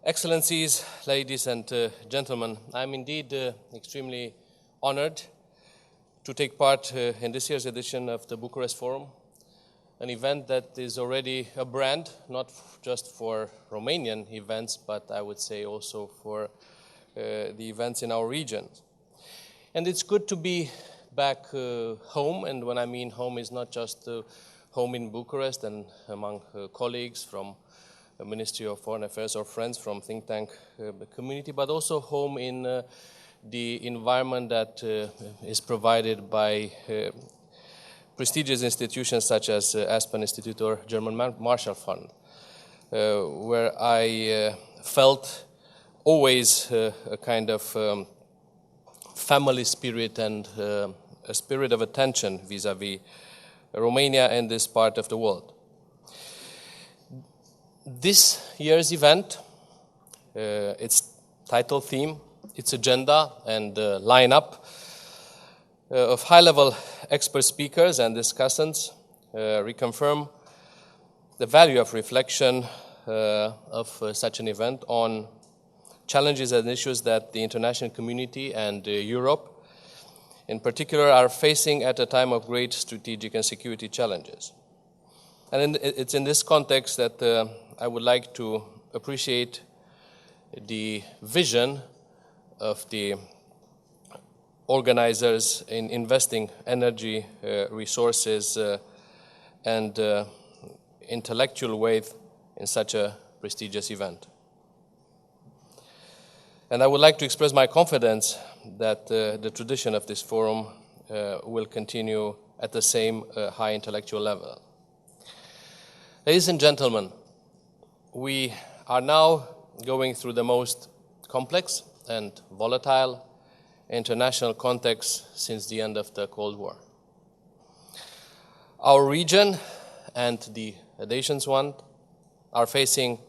Excellencies, ladies and gentlemen, I'm indeed extremely honored to take part in this year's edition of the Bucharest Forum, an event that is already a brand, not just for Romanian events, but I would say also for the events in our region. And it's good to be back home, and when I mean home is not just home in Bucharest and among colleagues from the Ministry of Foreign Affairs or friends from think tank community, but also home in the environment that is provided by prestigious institutions such as Aspen Institute or German Marshall Fund, where I felt always a kind of family spirit and a spirit of attention vis-à-vis Romania and this part of the world. This year's event, its title theme, its agenda and lineup of high-level expert speakers and discussants reconfirm the value of reflection of such an event on challenges and issues that the international community and Europe in particular are facing at a time of great strategic and security challenges. And it's in this context that I would like to appreciate the vision of the organizers in investing energy, resources, and intellectual weight in such a prestigious event. And I would like to express my confidence that the tradition of this forum will continue at the same high intellectual level. Ladies and gentlemen, we are now going through the most complex and volatile international context since the end of the Cold War. Our region and the adjacent one are facing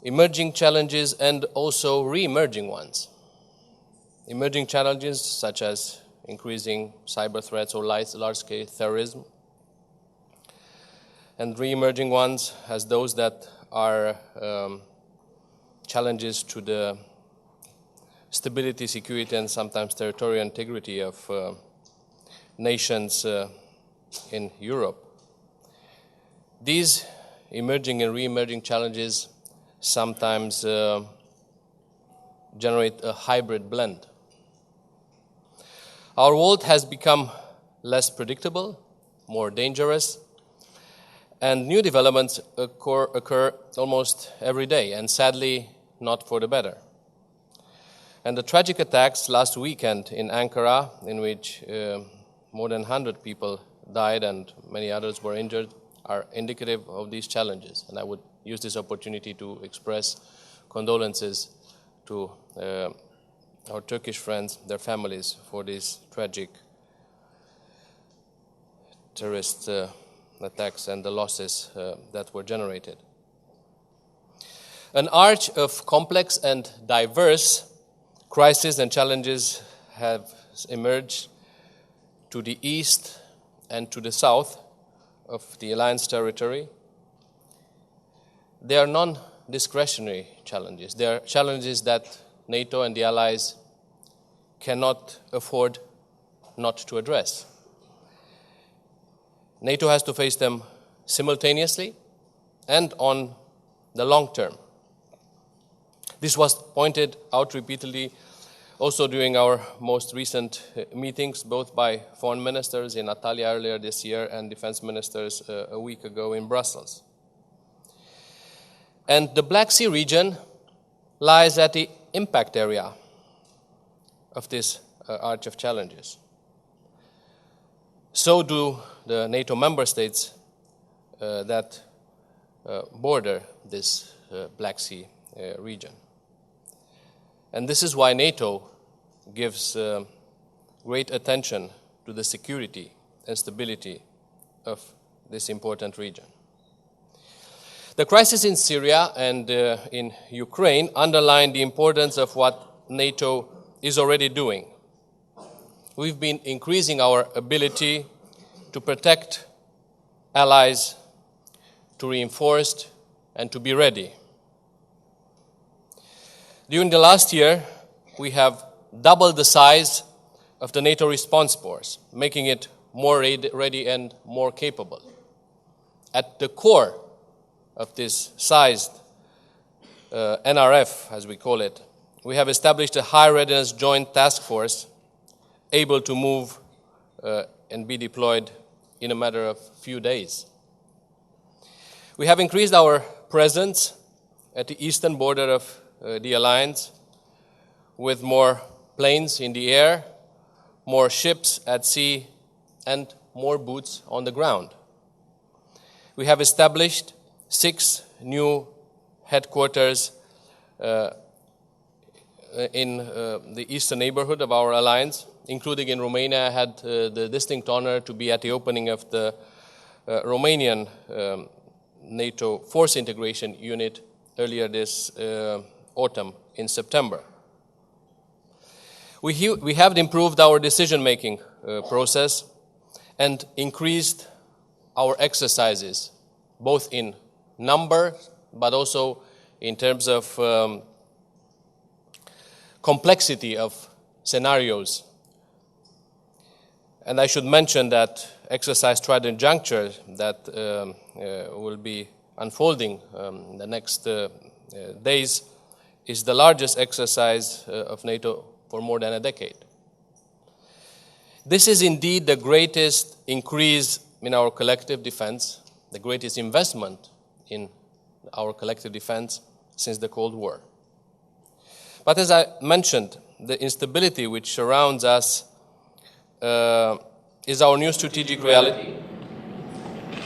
emerging challenges and also re-emerging ones. Emerging challenges such as increasing cyber threats or large-scale terrorism, and re-emerging ones as those that are challenges to the stability, security, and sometimes territorial integrity of nations in Europe. These emerging and re-emerging challenges sometimes generate a hybrid blend. Our world has become less predictable, more dangerous, and new developments occur almost every day, and sadly, not for the better. And the tragic attacks last weekend in Ankara, in which more than 100 people died and many others were injured, are indicative of these challenges. And I would use this opportunity to express condolences to our Turkish friends, their families, for these tragic terrorist attacks and the losses that were generated. An arch of complex and diverse crises and challenges have emerged to the east and to the south of the alliance territory. They are non-discretionary challenges. They are challenges that NATO and the allies cannot afford not to address. NATO has to face them simultaneously and on the long term. This was pointed out repeatedly also during our most recent meetings, both by foreign ministers in Antalya earlier this year and defense ministers a week ago in Brussels. And the Black Sea region lies at the impact area of this arch of challenges. So do the NATO member states that border this Black Sea region. And this is why NATO gives great attention to the security and stability of this important region. The crisis in Syria and in Ukraine underline the importance of what NATO is already doing. We've been increasing our ability to protect allies, to reinforce and to be ready. During the last year, we have doubled the size of the NATO response force, making it more ready and more capable. At the core of this sized NRF, as we call it, we have established a high readiness joint task force able to move and be deployed in a matter of few days. We have increased our presence at the eastern border of the alliance with more planes in the air, more ships at sea, and more boots on the ground. We have established 6 new headquarters in the eastern neighborhood of our alliance, including in Romania. I had the distinct honor to be at the opening of the Romanian NATO Force Integration Unit earlier this autumn in September. We have improved our decision-making process and increased our exercises, both in number, but also in terms of complexity of scenarios. And I should mention that exercise Trident Juncture that will be unfolding in the next days is the largest exercise of NATO for more than a decade. This is indeed the greatest increase in our collective defense, the greatest investment in our collective defense since the Cold War. But as I mentioned, the instability which surrounds us is our new strategic reality.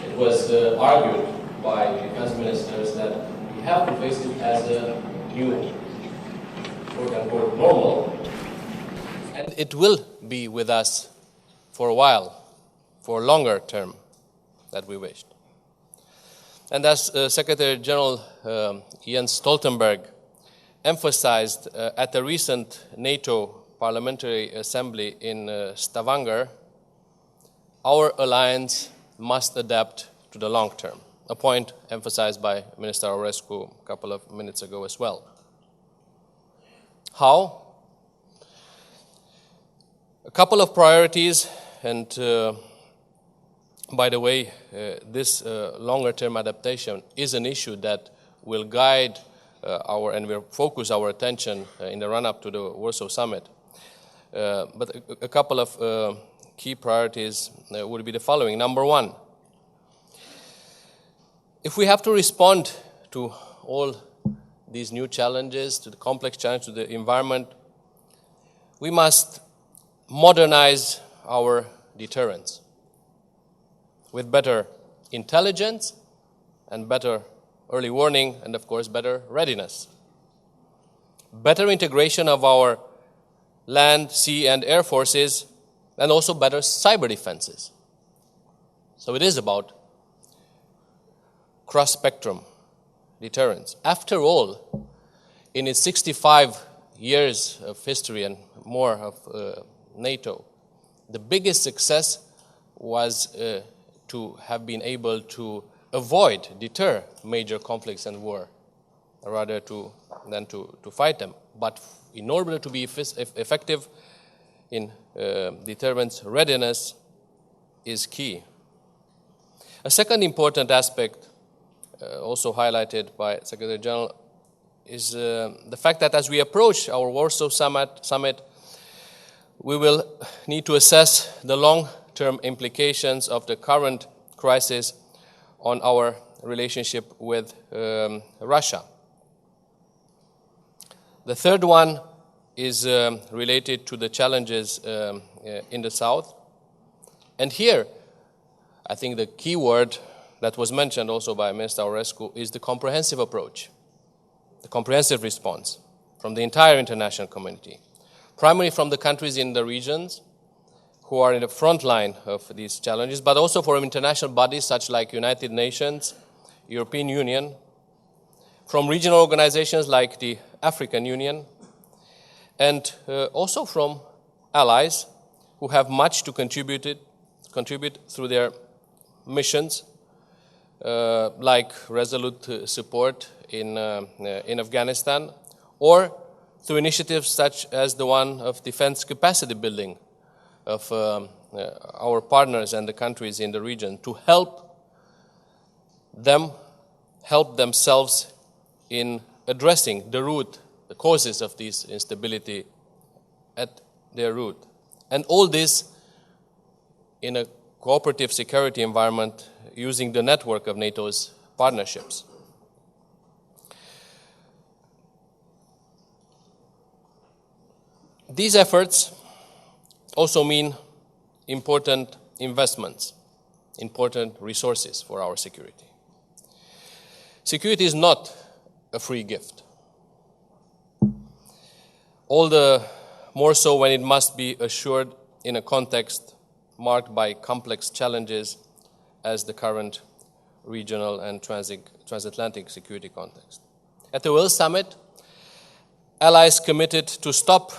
It was argued by defense ministers that we have to face it as a new, quote-unquote, normal, and it will be with us for a while, for a longer term that we wished. And as Secretary General Jens Stoltenberg emphasized at the recent NATO Parliamentary Assembly in Stavanger, our alliance must adapt to the long term, a point emphasized by Minister Aurescu a couple of minutes ago as well. How? A couple of priorities, and by the way, this longer-term adaptation is an issue that will guide and will focus our attention in the run-up to the Warsaw Summit. But a couple of key priorities would be the following. Number one, if we have to respond to all these new challenges, to the complex challenge to the environment, we must modernize our deterrence with better intelligence and better early warning and, of course, better readiness. Better integration of our land, sea, and air forces, and also better cyber defenses. So it is about cross-spectrum deterrence. After all, in its 65 years of history and more of NATO, the biggest success was to have been able to deter major conflicts and war, rather than to fight them. But in order to be effective in deterrence, readiness is key. A second important aspect, also highlighted by Secretary General, is the fact that as we approach our Warsaw Summit, we will need to assess the long-term implications of the current crisis on our relationship with Russia. The third one is related to the challenges in the south. And here, I think the key word that was mentioned also by Minister Aurescu is the comprehensive approach, the comprehensive response from the entire international community, primarily from the countries in the regions who are in the front line of these challenges, but also from international bodies such like United Nations, European Union, from regional organizations like the African Union, and also from allies who have much to contribute through their missions, like resolute support in Afghanistan, or through initiatives such as the one of defense capacity building of our partners and the countries in the region to help themselves in addressing the causes of this instability at their root. And all this in a cooperative security environment using the network of NATO's partnerships. These efforts also mean important investments, important resources for our security. Security is not a free gift. All the more so when it must be assured in a context marked by complex challenges as the current regional and transatlantic security context. At the Will Summit, allies committed to stop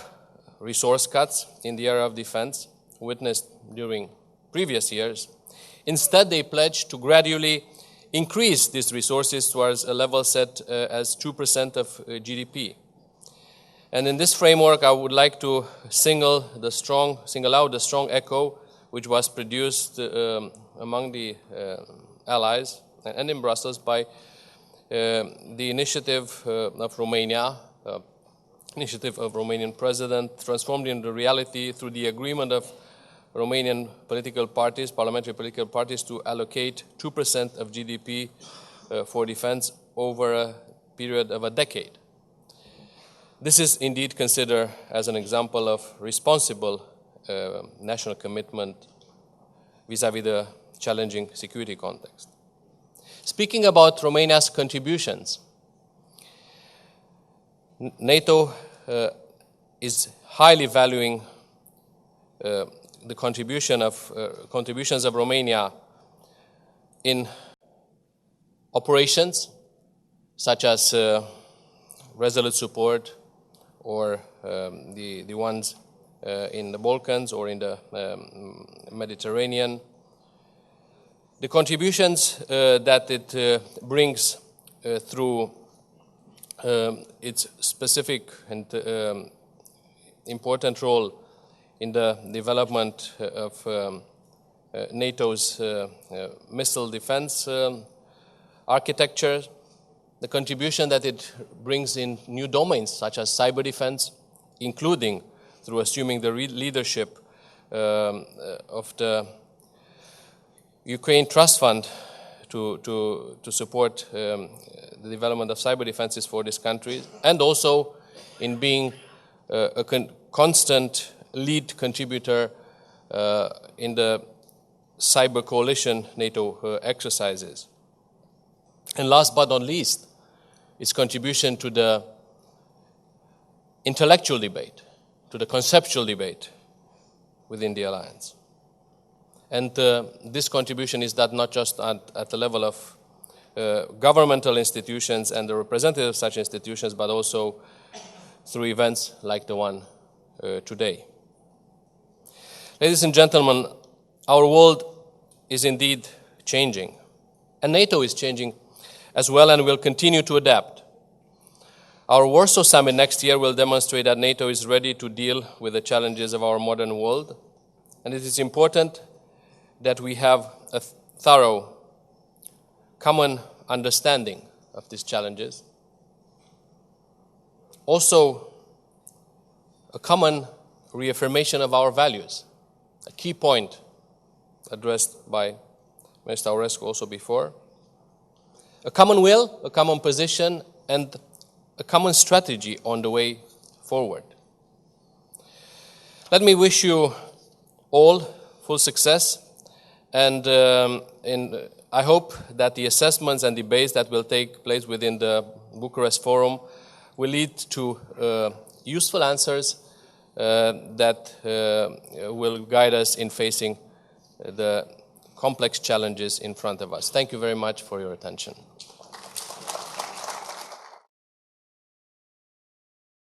resource cuts in the area of defense witnessed during previous years. Instead, they pledged to gradually increase these resources towards a level set as 2% of GDP. And in this framework, I would like to single out the strong echo which was produced among the allies and in Brussels by the initiative of Romania, initiative of Romanian President, transformed into reality through the agreement of Romanian political parties, parliamentary political parties, to allocate 2% of GDP for defense over a period of a decade. This is indeed considered as an example of responsible national commitment vis-à-vis the challenging security context. Speaking about Romania's contributions, NATO is highly valuing the contributions of Romania in operations such as resolute support or the ones in the Balkans or in the Mediterranean. The contributions that it brings through its specific and important role in the development of NATO's missile defense architecture, the contribution that it brings in new domains such as cyber defense, including through assuming the leadership of the Ukraine Trust Fund to support the development of cyber defenses for this country, and also in being a constant lead contributor in the cyber coalition NATO exercises. And last but not least, its contribution to the intellectual debate, to the conceptual debate within the alliance. And this contribution is that not just at the level of governmental institutions and the representatives of such institutions, but also through events like the one today. Ladies and gentlemen, our world is indeed changing, and NATO is changing as well and will continue to adapt. Our Warsaw Summit next year will demonstrate that NATO is ready to deal with the challenges of our modern world, and it is important that we have a thorough, common understanding of these challenges. Also, a common reaffirmation of our values, a key point addressed by Mr. Aurescu also before. A common will, a common position, and a common strategy on the way forward. Let me wish you all full success, and I hope that the assessments and debates that will take place within the Bucharest Forum will lead to useful answers that will guide us in facing the complex challenges in front of us. Thank you very much for your attention.